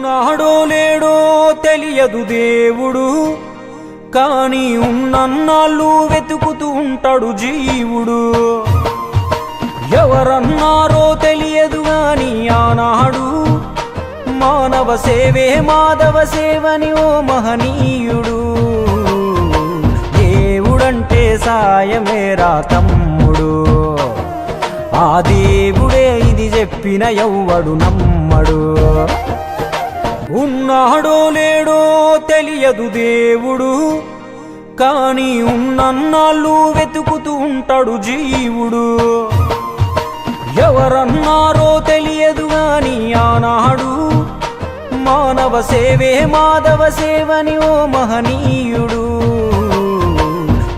ఉన్నాడో లేడో తెలియదు దేవుడు, కానీ ఉన్నన్నాళ్ళు వెతుకుతూ ఉంటాడు జీవుడు. ఎవరన్నారో తెలియదు గాని ఆనాడు మానవ సేవే మాధవ సేవని ఓ మహనీయుడు. దేవుడంటే సాయమేరా తమ్ముడు, ఆ దేవుడే ఇది చెప్పిన ఎవ్వడు నమ్మడు. ఉన్నాడో లేడో తెలియదు దేవుడు, కానీ ఉన్నన్నాళ్ళు వెతుకుతూ ఉంటాడు జీవుడు. ఎవరన్నారో తెలియదు గాని ఆనాడు మానవ సేవే మాధవ సేవని ఓ మహనీయుడు.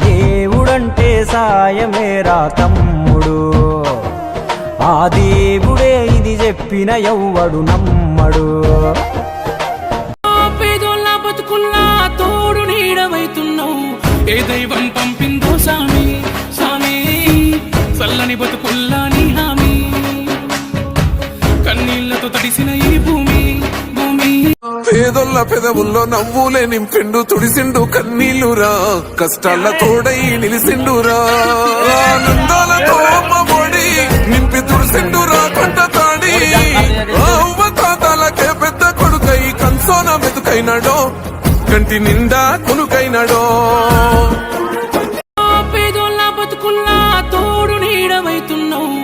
దేవుడంటే సాయమేరా తమ్ముడు, ఆ దేవుడే ఇది చెప్పిన ఎవ్వడు నమ్మడు. పేదోళ్ళ బతుకుల్లా తోడు నీడవైతున్నావు, ఏ దైవం పంపిందో సామి సామి, చల్లని బతుకుల్లా నీ హామీ, కన్నీళ్లతో తడిసిన ఈ భూమి భూమి. పేదొల్ల పెదవుల్లో నవ్వులే నింపిండు, తుడిసిండు కన్నీళ్లురా, కష్టాల తోడై నిలిసిండురా, ఆనందాలతో అమ్మఒడి నింపి తుడిసిండురా కొండ తాడి. అవ్వ తాతలకే పెద్ద కొడుకై కంసోన మెతుకైనాడో, కంటి నిండా కొనుకైనాడో. పేదోళ్ళ బతుకుల్లా తోడు నీడవైతున్నావు,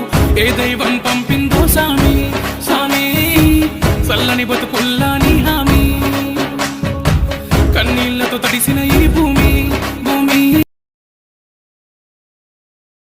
ఏ దైవం పంపిందో సామి సామి, చల్లని బతుకుల్లా